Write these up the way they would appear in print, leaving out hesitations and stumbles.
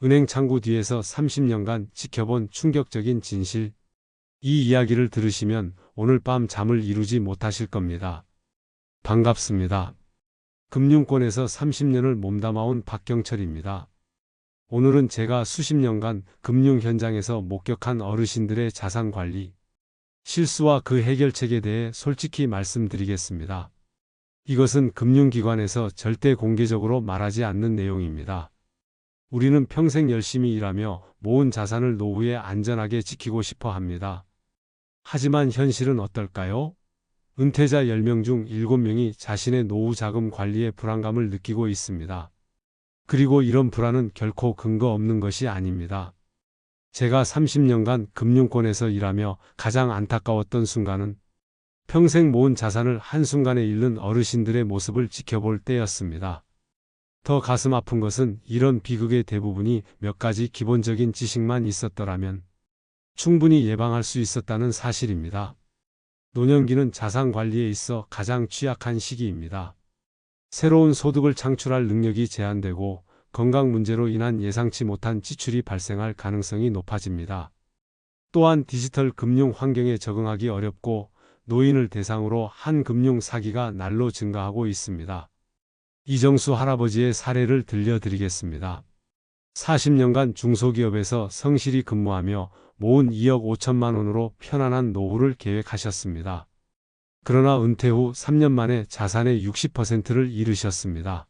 은행 창구 뒤에서 30년간 지켜본 충격적인 진실. 이 이야기를 들으시면 오늘 밤 잠을 이루지 못하실 겁니다. 반갑습니다. 금융권에서 30년을 몸담아온 박경철입니다. 오늘은 제가 수십 년간 금융 현장에서 목격한 어르신들의 자산 관리, 실수와 그 해결책에 대해 솔직히 말씀드리겠습니다. 이것은 금융기관에서 절대 공개적으로 말하지 않는 내용입니다. 우리는 평생 열심히 일하며 모은 자산을 노후에 안전하게 지키고 싶어 합니다. 하지만 현실은 어떨까요? 은퇴자 10명 중 7명이 자신의 노후 자금 관리에 불안감을 느끼고 있습니다. 그리고 이런 불안은 결코 근거 없는 것이 아닙니다. 제가 30년간 금융권에서 일하며 가장 안타까웠던 순간은 평생 모은 자산을 한순간에 잃는 어르신들의 모습을 지켜볼 때였습니다. 더 가슴 아픈 것은 이런 비극의 대부분이 몇 가지 기본적인 지식만 있었더라면 충분히 예방할 수 있었다는 사실입니다. 노년기는 자산 관리에 있어 가장 취약한 시기입니다. 새로운 소득을 창출할 능력이 제한되고 건강 문제로 인한 예상치 못한 지출이 발생할 가능성이 높아집니다. 또한 디지털 금융 환경에 적응하기 어렵고 노인을 대상으로 한 금융 사기가 날로 증가하고 있습니다. 이정수 할아버지의 사례를 들려드리겠습니다. 40년간 중소기업에서 성실히 근무하며 모은 2억 5천만 원으로 편안한 노후를 계획하셨습니다. 그러나 은퇴 후 3년 만에 자산의 60%를 잃으셨습니다.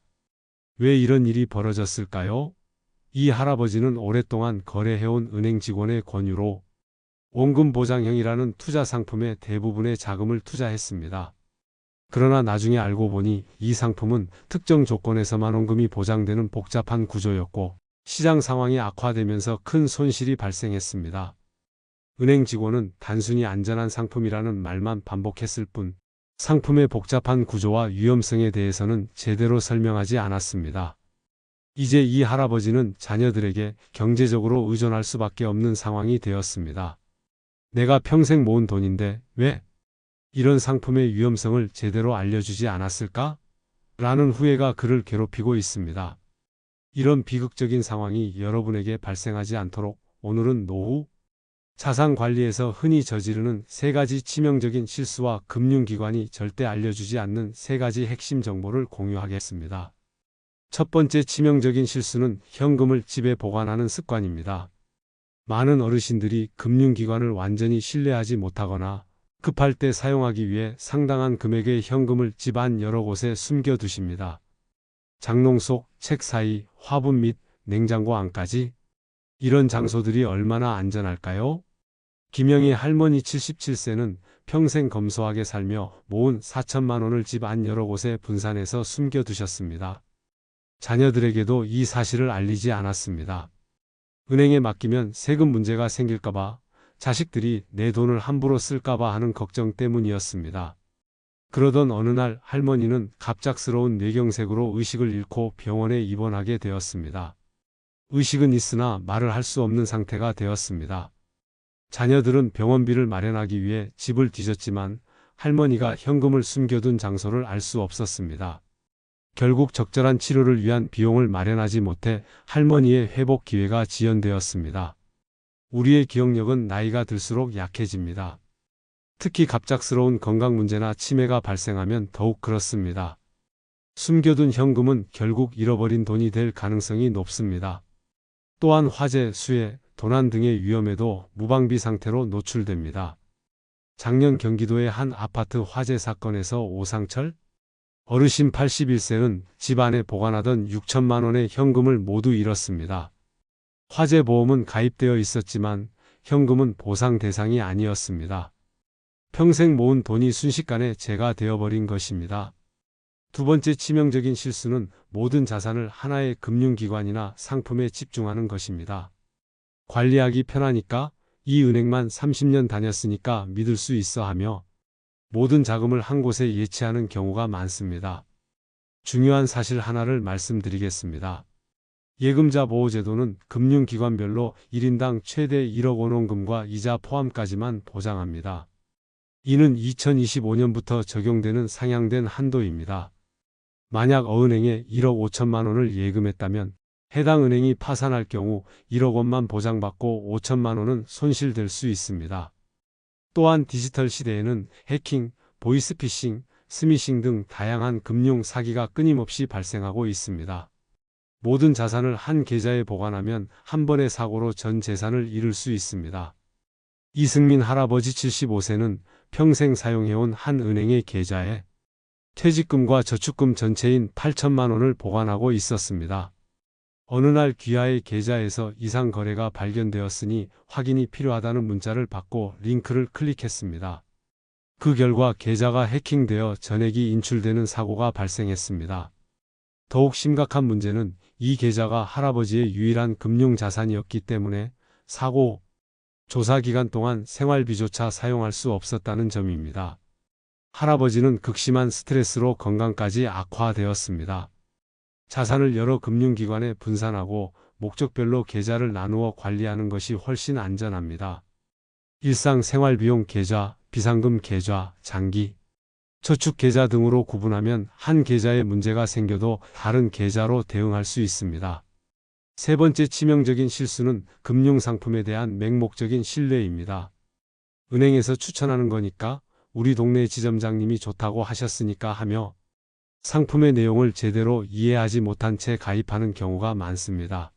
왜 이런 일이 벌어졌을까요? 이 할아버지는 오랫동안 거래해온 은행 직원의 권유로 원금보장형이라는 투자 상품에 대부분의 자금을 투자했습니다. 그러나 나중에 알고 보니 이 상품은 특정 조건에서만 원금이 보장되는 복잡한 구조였고 시장 상황이 악화되면서 큰 손실이 발생했습니다. 은행 직원은 단순히 안전한 상품이라는 말만 반복했을 뿐 상품의 복잡한 구조와 위험성에 대해서는 제대로 설명하지 않았습니다. 이제 이 할아버지는 자녀들에게 경제적으로 의존할 수밖에 없는 상황이 되었습니다. 내가 평생 모은 돈인데 왜 이런 상품의 위험성을 제대로 알려주지 않았을까? 라는 후회가 그를 괴롭히고 있습니다. 이런 비극적인 상황이 여러분에게 발생하지 않도록 오늘은 노후 자산 관리에서 흔히 저지르는 3가지 치명적인 실수와 금융기관이 절대 알려주지 않는 3가지 핵심 정보를 공유하겠습니다. 첫 번째 치명적인 실수는 현금을 집에 보관하는 습관입니다. 많은 어르신들이 금융기관을 완전히 신뢰하지 못하거나 급할 때 사용하기 위해 상당한 금액의 현금을 집 안 여러 곳에 숨겨두십니다. 장롱 속, 책 사이, 화분 및 냉장고 안까지. 이런 장소들이 얼마나 안전할까요? 김영희 할머니 77세는 평생 검소하게 살며 모은 4천만 원을 집 안 여러 곳에 분산해서 숨겨두셨습니다. 자녀들에게도 이 사실을 알리지 않았습니다. 은행에 맡기면 세금 문제가 생길까봐, 자식들이 내 돈을 함부로 쓸까봐 하는 걱정 때문이었습니다. 그러던 어느 날 할머니는 갑작스러운 뇌경색으로 의식을 잃고 병원에 입원하게 되었습니다. 의식은 있으나 말을 할 수 없는 상태가 되었습니다. 자녀들은 병원비를 마련하기 위해 집을 뒤졌지만 할머니가 현금을 숨겨둔 장소를 알 수 없었습니다. 결국 적절한 치료를 위한 비용을 마련하지 못해 할머니의 회복 기회가 지연되었습니다. 우리의 기억력은 나이가 들수록 약해집니다. 특히 갑작스러운 건강 문제나 치매가 발생하면 더욱 그렇습니다. 숨겨둔 현금은 결국 잃어버린 돈이 될 가능성이 높습니다. 또한 화재, 수해, 도난 등의 위험에도 무방비 상태로 노출됩니다. 작년 경기도의 한 아파트 화재 사건에서 오상철 어르신 81세는 집 안에 보관하던 6천만 원의 현금을 모두 잃었습니다. 화재 보험은 가입되어 있었지만 현금은 보상 대상이 아니었습니다. 평생 모은 돈이 순식간에 재가 되어버린 것입니다. 두 번째 치명적인 실수는 모든 자산을 하나의 금융기관이나 상품에 집중하는 것입니다. 관리하기 편하니까, 이 은행만 30년 다녔으니까 믿을 수 있어 하며 모든 자금을 한 곳에 예치하는 경우가 많습니다. 중요한 사실 하나를 말씀드리겠습니다. 예금자 보호제도는 금융기관별로 1인당 최대 1억 원 원금과 이자 포함까지만 보장합니다. 이는 2025년부터 적용되는 상향된 한도입니다. 만약 어은행에 1억 5천만 원을 예금했다면 해당 은행이 파산할 경우 1억 원만 보장받고 5천만 원은 손실될 수 있습니다. 또한 디지털 시대에는 해킹, 보이스피싱, 스미싱 등 다양한 금융 사기가 끊임없이 발생하고 있습니다. 모든 자산을 한 계좌에 보관하면 한 번의 사고로 전 재산을 잃을 수 있습니다. 이승민 할아버지 75세는 평생 사용해온 한 은행의 계좌에 퇴직금과 저축금 전체인 8천만 원을 보관하고 있었습니다. 어느 날 귀하의 계좌에서 이상 거래가 발견되었으니 확인이 필요하다는 문자를 받고 링크를 클릭했습니다. 그 결과 계좌가 해킹되어 전액이 인출되는 사고가 발생했습니다. 더욱 심각한 문제는 이 계좌가 할아버지의 유일한 금융자산이었기 때문에 사고 조사 기간 동안 생활비조차 사용할 수 없었다는 점입니다. 할아버지는 극심한 스트레스로 건강까지 악화되었습니다. 자산을 여러 금융기관에 분산하고 목적별로 계좌를 나누어 관리하는 것이 훨씬 안전합니다. 일상생활비용 계좌, 비상금 계좌, 장기 저축 계좌 등으로 구분하면 한 계좌에 문제가 생겨도 다른 계좌로 대응할 수 있습니다. 세 번째 치명적인 실수는 금융상품에 대한 맹목적인 신뢰입니다. 은행에서 추천하는 거니까, 우리 동네 지점장님이 좋다고 하셨으니까 하며 상품의 내용을 제대로 이해하지 못한 채 가입하는 경우가 많습니다.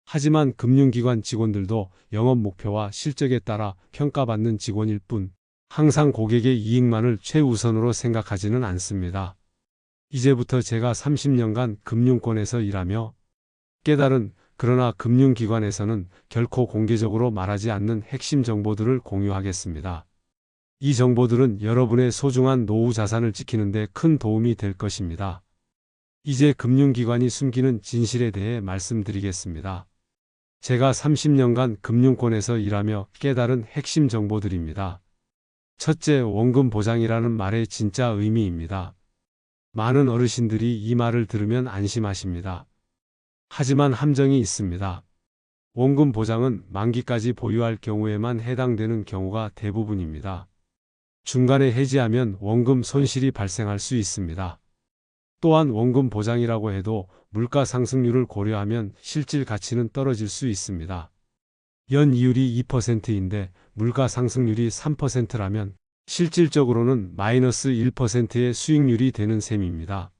하지만 금융기관 직원들도 영업 목표와 실적에 따라 평가받는 직원일 뿐 항상 고객의 이익만을 최우선으로 생각하지는 않습니다. 이제부터 제가 30년간 금융권에서 일하며 깨달은, 그러나 금융기관에서는 결코 공개적으로 말하지 않는 핵심 정보들을 공유하겠습니다. 이 정보들은 여러분의 소중한 노후 자산을 지키는 데 큰 도움이 될 것입니다. 이제 금융기관이 숨기는 진실에 대해 말씀드리겠습니다. 제가 30년간 금융권에서 일하며 깨달은 핵심 정보들입니다. 첫째, 원금 보장이라는 말의 진짜 의미입니다. 많은 어르신들이 이 말을 들으면 안심하십니다. 하지만 함정이 있습니다. 원금 보장은 만기까지 보유할 경우에만 해당되는 경우가 대부분입니다. 중간에 해지하면 원금 손실이 발생할 수 있습니다. 또한 원금 보장이라고 해도 물가 상승률을 고려하면 실질 가치는 떨어질 수 있습니다. 연이율이 2%인데 물가 상승률이 3%라면 실질적으로는 마이너스 1%의 수익률이 되는 셈입니다.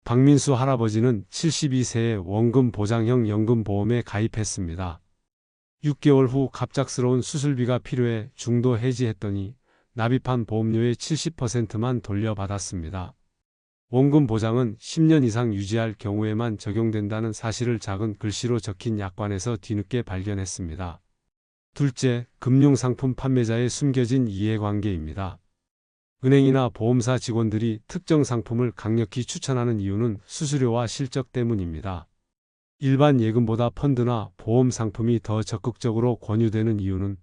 박민수 할아버지는 72세에 원금 보장형 연금보험에 가입했습니다. 6개월 후 갑작스러운 수술비가 필요해 중도 해지했더니 납입한 보험료의 70%만 돌려받았습니다. 원금 보장은 10년 이상 유지할 경우에만 적용된다는 사실을 작은 글씨로 적힌 약관에서 뒤늦게 발견했습니다. 둘째, 금융상품 판매자의 숨겨진 이해관계입니다. 은행이나 보험사 직원들이 특정 상품을 강력히 추천하는 이유는 수수료와 실적 때문입니다. 일반 예금보다 펀드나 보험 상품이 더 적극적으로 권유되는 이유는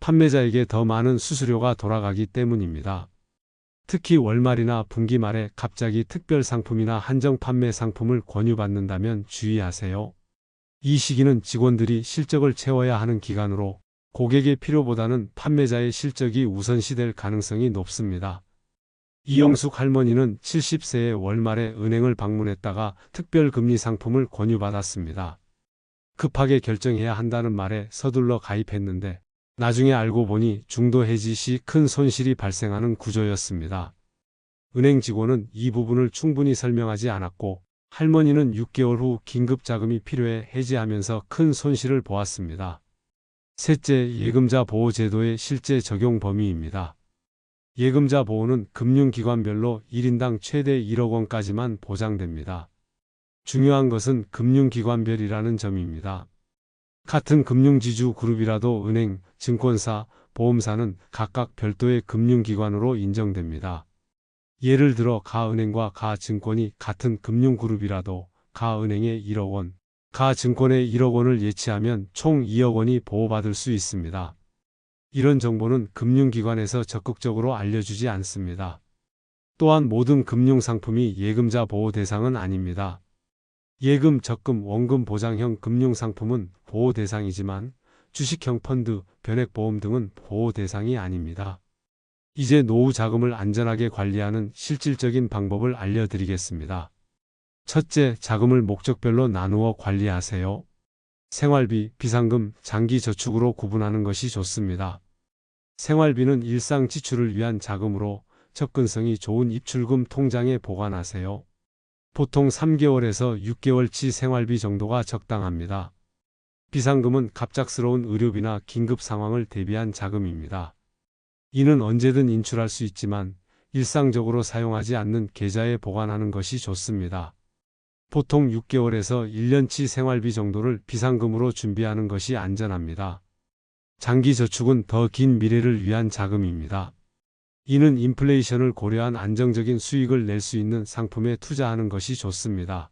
판매자에게 더 많은 수수료가 돌아가기 때문입니다. 특히 월말이나 분기 말에 갑자기 특별 상품이나 한정 판매 상품을 권유받는다면 주의하세요. 이 시기는 직원들이 실적을 채워야 하는 기간으로 고객의 필요보다는 판매자의 실적이 우선시될 가능성이 높습니다. 이영숙 할머니는 70세의 월말에 은행을 방문했다가 특별금리 상품을 권유받았습니다. 급하게 결정해야 한다는 말에 서둘러 가입했는데 나중에 알고 보니 중도 해지 시 큰 손실이 발생하는 구조였습니다. 은행 직원은 이 부분을 충분히 설명하지 않았고 할머니는 6개월 후 긴급 자금이 필요해 해지하면서 큰 손실을 보았습니다. 셋째, 예금자 보호 제도의 실제 적용 범위입니다. 예금자 보호는 금융기관별로 1인당 최대 1억 원까지만 보장됩니다. 중요한 것은 금융기관별이라는 점입니다. 같은 금융지주 그룹이라도 은행, 증권사, 보험사는 각각 별도의 금융기관으로 인정됩니다. 예를 들어 가은행과 가증권이 같은 금융그룹이라도 가은행에 1억 원, 가증권에 1억 원을 예치하면 총 2억 원이 보호받을 수 있습니다. 이런 정보는 금융기관에서 적극적으로 알려주지 않습니다. 또한 모든 금융상품이 예금자 보호 대상은 아닙니다. 예금, 적금, 원금 보장형 금융상품은 보호 대상이지만 주식형 펀드, 변액보험 등은 보호 대상이 아닙니다. 이제 노후 자금을 안전하게 관리하는 실질적인 방법을 알려드리겠습니다. 첫째, 자금을 목적별로 나누어 관리하세요. 생활비, 비상금, 장기 저축으로 구분하는 것이 좋습니다. 생활비는 일상 지출을 위한 자금으로 접근성이 좋은 입출금 통장에 보관하세요. 보통 3개월에서 6개월치 생활비 정도가 적당합니다. 비상금은 갑작스러운 의료비나 긴급 상황을 대비한 자금입니다. 이는 언제든 인출할 수 있지만 일상적으로 사용하지 않는 계좌에 보관하는 것이 좋습니다. 보통 6개월에서 1년치 생활비 정도를 비상금으로 준비하는 것이 안전합니다. 장기 저축은 더 긴 미래를 위한 자금입니다. 이는 인플레이션을 고려한 안정적인 수익을 낼 수 있는 상품에 투자하는 것이 좋습니다.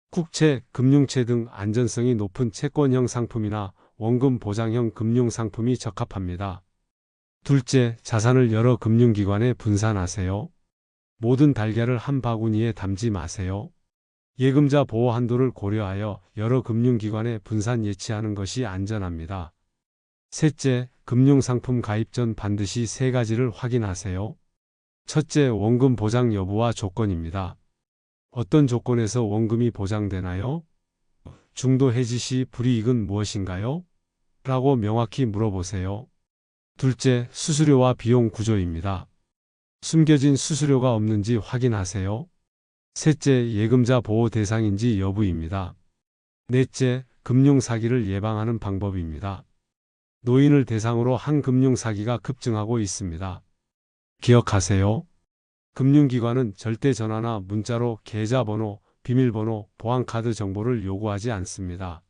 국채, 금융채 등 안전성이 높은 채권형 상품이나 원금 보장형 금융상품이 적합합니다. 둘째, 자산을 여러 금융기관에 분산하세요. 모든 달걀을 한 바구니에 담지 마세요. 예금자 보호 한도를 고려하여 여러 금융기관에 분산 예치하는 것이 안전합니다. 셋째, 금융상품 가입 전 반드시 세 가지를 확인하세요. 첫째, 원금 보장 여부와 조건입니다. 어떤 조건에서 원금이 보장되나요? 중도 해지 시 불이익은 무엇인가요? 라고 명확히 물어보세요. 둘째, 수수료와 비용 구조입니다. 숨겨진 수수료가 없는지 확인하세요. 셋째, 예금자 보호 대상인지 여부입니다. 넷째, 금융사기를 예방하는 방법입니다. 노인을 대상으로 한 금융사기가 급증하고 있습니다. 기억하세요. 금융기관은 절대 전화나 문자로 계좌번호, 비밀번호, 보안카드 정보를 요구하지 않습니다.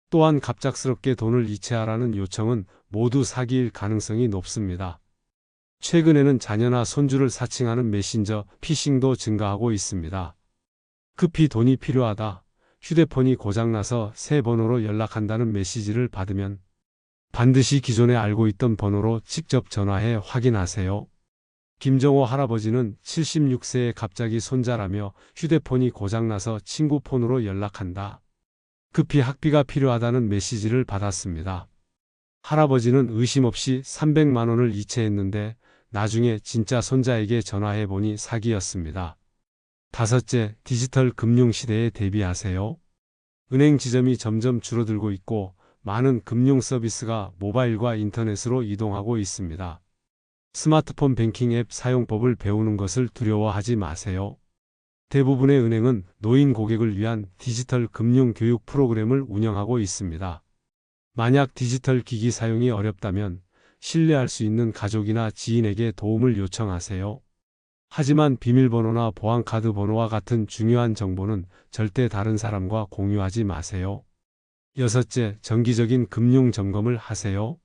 또한 갑작스럽게 돈을 이체하라는 요청은 모두 사기일 가능성이 높습니다. 최근에는 자녀나 손주를 사칭하는 메신저, 피싱도 증가하고 있습니다. 급히 돈이 필요하다, 휴대폰이 고장나서 새 번호로 연락한다는 메시지를 받으면 반드시 기존에 알고 있던 번호로 직접 전화해 확인하세요. 김정호 할아버지는 76세에 갑자기 손자라며 휴대폰이 고장나서 친구 폰으로 연락한다. 급히 학비가 필요하다는 메시지를 받았습니다. 할아버지는 의심 없이 300만 원을 이체했는데 나중에 진짜 손자에게 전화해 보니 사기였습니다. 다섯째, 디지털 금융 시대에 대비하세요. 은행 지점이 점점 줄어들고 있고 많은 금융 서비스가 모바일과 인터넷으로 이동하고 있습니다. 스마트폰 뱅킹 앱 사용법을 배우는 것을 두려워하지 마세요. 대부분의 은행은 노인 고객을 위한 디지털 금융 교육 프로그램을 운영하고 있습니다. 만약 디지털 기기 사용이 어렵다면 신뢰할 수 있는 가족이나 지인에게 도움을 요청하세요. 하지만 비밀번호나 보안카드 번호와 같은 중요한 정보는 절대 다른 사람과 공유하지 마세요. 여섯째, 정기적인 금융 점검을 하세요.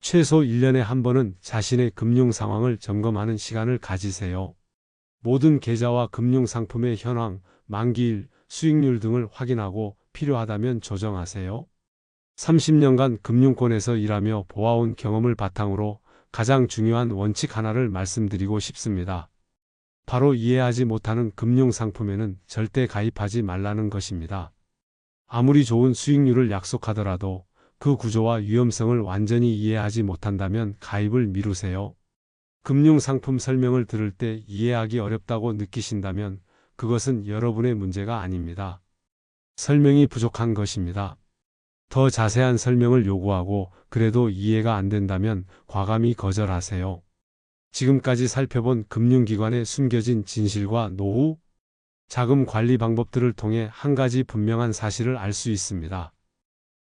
최소 1년에 한 번은 자신의 금융 상황을 점검하는 시간을 가지세요. 모든 계좌와 금융 상품의 현황, 만기일, 수익률 등을 확인하고 필요하다면 조정하세요. 30년간 금융권에서 일하며 보아온 경험을 바탕으로 가장 중요한 원칙 하나를 말씀드리고 싶습니다. 바로 이해하지 못하는 금융 상품에는 절대 가입하지 말라는 것입니다. 아무리 좋은 수익률을 약속하더라도 그 구조와 위험성을 완전히 이해하지 못한다면 가입을 미루세요. 금융상품 설명을 들을 때 이해하기 어렵다고 느끼신다면 그것은 여러분의 문제가 아닙니다. 설명이 부족한 것입니다. 더 자세한 설명을 요구하고 그래도 이해가 안 된다면 과감히 거절하세요. 지금까지 살펴본 금융기관의 숨겨진 진실과 노후, 자금 관리 방법들을 통해 한 가지 분명한 사실을 알 수 있습니다.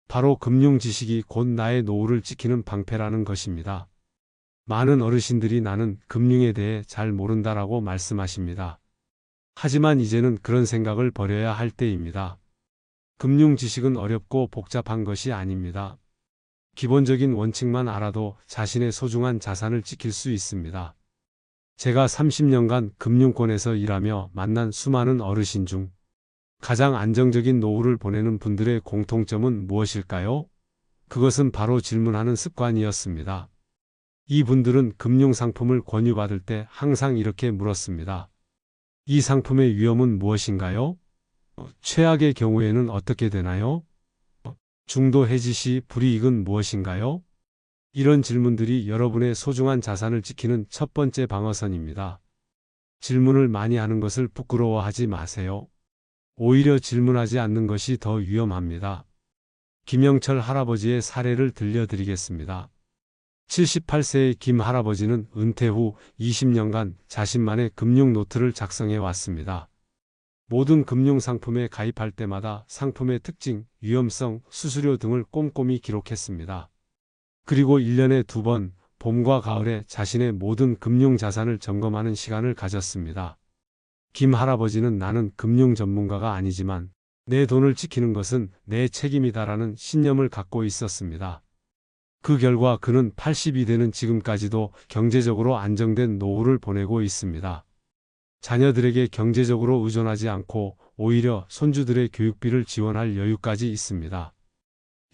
바로 금융 지식이 곧 나의 노후를 지키는 방패라는 것입니다. 많은 어르신들이 나는 금융에 대해 잘 모른다라고 말씀하십니다. 하지만 이제는 그런 생각을 버려야 할 때입니다. 금융 지식은 어렵고 복잡한 것이 아닙니다. 기본적인 원칙만 알아도 자신의 소중한 자산을 지킬 수 있습니다. 제가 30년간 금융권에서 일하며 만난 수많은 어르신 중 가장 안정적인 노후를 보내는 분들의 공통점은 무엇일까요? 그것은 바로 질문하는 습관이었습니다. 이 분들은 금융상품을 권유받을 때 항상 이렇게 물었습니다. 이 상품의 위험은 무엇인가요? 최악의 경우에는 어떻게 되나요? 중도 해지 시 불이익은 무엇인가요? 이런 질문들이 여러분의 소중한 자산을 지키는 첫 번째 방어선입니다. 질문을 많이 하는 것을 부끄러워하지 마세요. 오히려 질문하지 않는 것이 더 위험합니다. 김영철 할아버지의 사례를 들려드리겠습니다. 78세의 김 할아버지는 은퇴 후 20년간 자신만의 금융 노트를 작성해 왔습니다. 모든 금융상품에 가입할 때마다 상품의 특징, 위험성, 수수료 등을 꼼꼼히 기록했습니다. 그리고 1년에 2번, 봄과 가을에 자신의 모든 금융자산을 점검하는 시간을 가졌습니다. 김 할아버지는 나는 금융 전문가가 아니지만 내 돈을 지키는 것은 내 책임이다라는 신념을 갖고 있었습니다. 그 결과 그는 80이 되는 지금까지도 경제적으로 안정된 노후를 보내고 있습니다. 자녀들에게 경제적으로 의존하지 않고 오히려 손주들의 교육비를 지원할 여유까지 있습니다.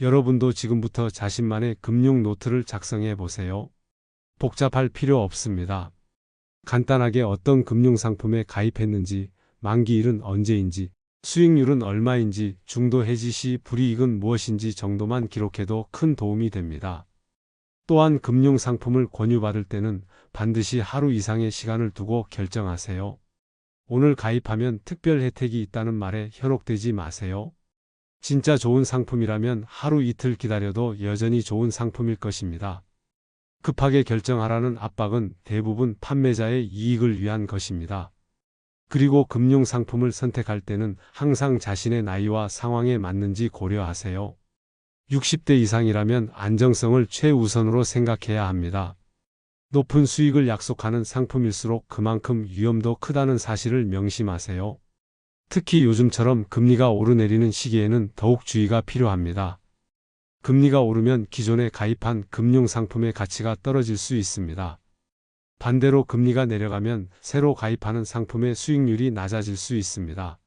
여러분도 지금부터 자신만의 금융 노트를 작성해 보세요. 복잡할 필요 없습니다. 간단하게 어떤 금융상품에 가입했는지, 만기일은 언제인지, 수익률은 얼마인지, 중도 해지 시 불이익은 무엇인지 정도만 기록해도 큰 도움이 됩니다. 또한 금융상품을 권유받을 때는 반드시 하루 이상의 시간을 두고 결정하세요. 오늘 가입하면 특별 혜택이 있다는 말에 현혹되지 마세요. 진짜 좋은 상품이라면 하루 이틀 기다려도 여전히 좋은 상품일 것입니다. 급하게 결정하라는 압박은 대부분 판매자의 이익을 위한 것입니다. 그리고 금융상품을 선택할 때는 항상 자신의 나이와 상황에 맞는지 고려하세요. 60대 이상이라면 안정성을 최우선으로 생각해야 합니다. 높은 수익을 약속하는 상품일수록 그만큼 위험도 크다는 사실을 명심하세요. 특히 요즘처럼 금리가 오르내리는 시기에는 더욱 주의가 필요합니다. 금리가 오르면 기존에 가입한 금융상품의 가치가 떨어질 수 있습니다. 반대로 금리가 내려가면 새로 가입하는 상품의 수익률이 낮아질 수 있습니다.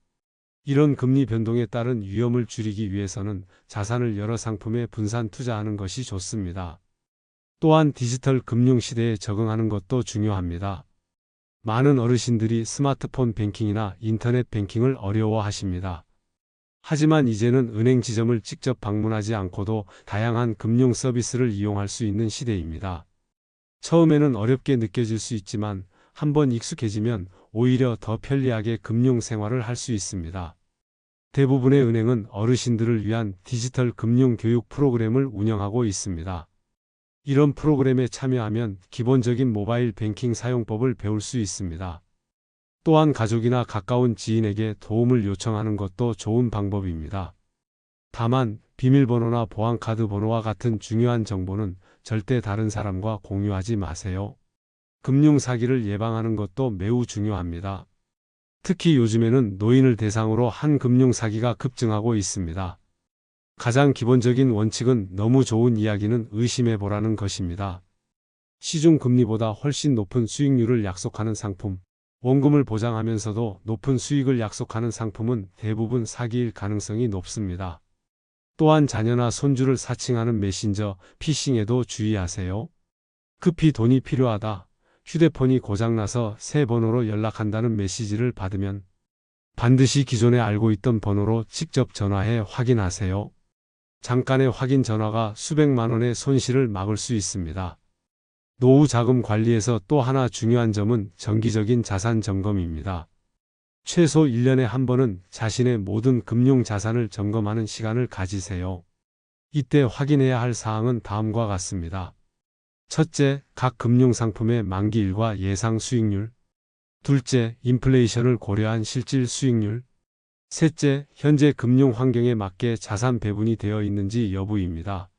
이런 금리 변동에 따른 위험을 줄이기 위해서는 자산을 여러 상품에 분산 투자하는 것이 좋습니다. 또한 디지털 금융 시대에 적응하는 것도 중요합니다. 많은 어르신들이 스마트폰 뱅킹이나 인터넷 뱅킹을 어려워하십니다. 하지만 이제는 은행 지점을 직접 방문하지 않고도 다양한 금융 서비스를 이용할 수 있는 시대입니다. 처음에는 어렵게 느껴질 수 있지만 한번 익숙해지면 오히려 더 편리하게 금융 생활을 할 수 있습니다. 대부분의 은행은 어르신들을 위한 디지털 금융 교육 프로그램을 운영하고 있습니다. 이런 프로그램에 참여하면 기본적인 모바일 뱅킹 사용법을 배울 수 있습니다. 또한 가족이나 가까운 지인에게 도움을 요청하는 것도 좋은 방법입니다. 다만 비밀번호나 보안카드 번호와 같은 중요한 정보는 절대 다른 사람과 공유하지 마세요. 금융 사기를 예방하는 것도 매우 중요합니다. 특히 요즘에는 노인을 대상으로 한 금융 사기가 급증하고 있습니다. 가장 기본적인 원칙은 너무 좋은 이야기는 의심해 보라는 것입니다. 시중 금리보다 훨씬 높은 수익률을 약속하는 상품, 원금을 보장하면서도 높은 수익을 약속하는 상품은 대부분 사기일 가능성이 높습니다. 또한 자녀나 손주를 사칭하는 메신저, 피싱에도 주의하세요. 급히 돈이 필요하다, 휴대폰이 고장나서 새 번호로 연락한다는 메시지를 받으면 반드시 기존에 알고 있던 번호로 직접 전화해 확인하세요. 잠깐의 확인 전화가 수백만 원의 손실을 막을 수 있습니다. 노후 자금 관리에서 또 하나 중요한 점은 정기적인 자산 점검입니다. 최소 1년에 한 번은 자신의 모든 금융 자산을 점검하는 시간을 가지세요. 이때 확인해야 할 사항은 다음과 같습니다. 첫째, 각 금융상품의 만기일과 예상 수익률. 둘째, 인플레이션을 고려한 실질 수익률. 셋째, 현재 금융 환경에 맞게 자산 배분이 되어 있는지 여부입니다.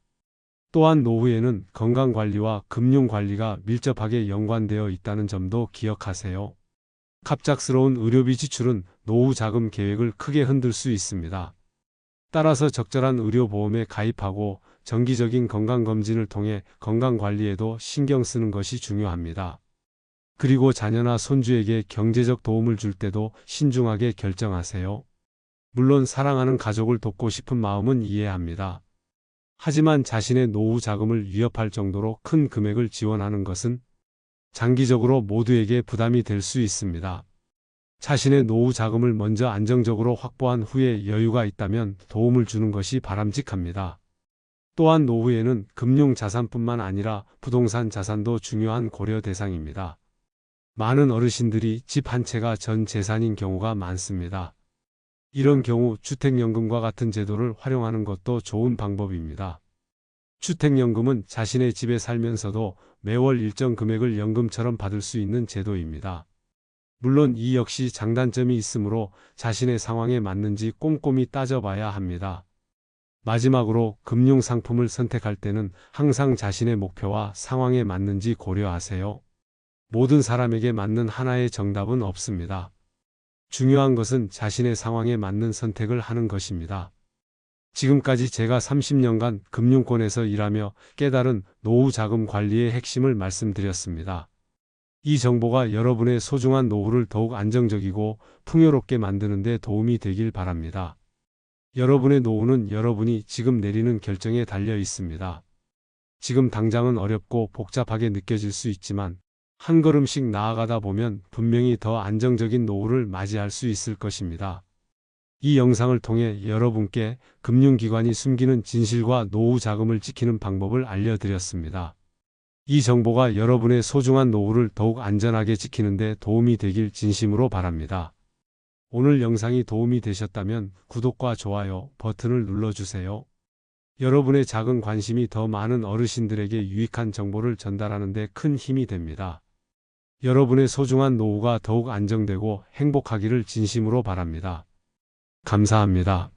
또한 노후에는 건강관리와 금융관리가 밀접하게 연관되어 있다는 점도 기억하세요. 갑작스러운 의료비 지출은 노후 자금 계획을 크게 흔들 수 있습니다. 따라서 적절한 의료보험에 가입하고 정기적인 건강검진을 통해 건강관리에도 신경 쓰는 것이 중요합니다. 그리고 자녀나 손주에게 경제적 도움을 줄 때도 신중하게 결정하세요. 물론 사랑하는 가족을 돕고 싶은 마음은 이해합니다. 하지만 자신의 노후 자금을 위협할 정도로 큰 금액을 지원하는 것은 장기적으로 모두에게 부담이 될 수 있습니다. 자신의 노후 자금을 먼저 안정적으로 확보한 후에 여유가 있다면 도움을 주는 것이 바람직합니다. 또한 노후에는 금융 자산뿐만 아니라 부동산 자산도 중요한 고려 대상입니다. 많은 어르신들이 집 한 채가 전 재산인 경우가 많습니다. 이런 경우 주택연금과 같은 제도를 활용하는 것도 좋은 방법입니다. 주택연금은 자신의 집에 살면서도 매월 일정 금액을 연금처럼 받을 수 있는 제도입니다. 물론 이 역시 장단점이 있으므로 자신의 상황에 맞는지 꼼꼼히 따져봐야 합니다. 마지막으로 금융상품을 선택할 때는 항상 자신의 목표와 상황에 맞는지 고려하세요. 모든 사람에게 맞는 하나의 정답은 없습니다. 중요한 것은 자신의 상황에 맞는 선택을 하는 것입니다. 지금까지 제가 30년간 금융권에서 일하며 깨달은 노후 자금 관리의 핵심을 말씀드렸습니다. 이 정보가 여러분의 소중한 노후를 더욱 안정적이고 풍요롭게 만드는 데 도움이 되길 바랍니다. 여러분의 노후는 여러분이 지금 내리는 결정에 달려 있습니다. 지금 당장은 어렵고 복잡하게 느껴질 수 있지만 한 걸음씩 나아가다 보면 분명히 더 안정적인 노후를 맞이할 수 있을 것입니다. 이 영상을 통해 여러분께 금융기관이 숨기는 진실과 노후 자금을 지키는 방법을 알려드렸습니다. 이 정보가 여러분의 소중한 노후를 더욱 안전하게 지키는 데 도움이 되길 진심으로 바랍니다. 오늘 영상이 도움이 되셨다면 구독과 좋아요 버튼을 눌러주세요. 여러분의 작은 관심이 더 많은 어르신들에게 유익한 정보를 전달하는 데 큰 힘이 됩니다. 여러분의 소중한 노후가 더욱 안정되고 행복하기를 진심으로 바랍니다. 감사합니다.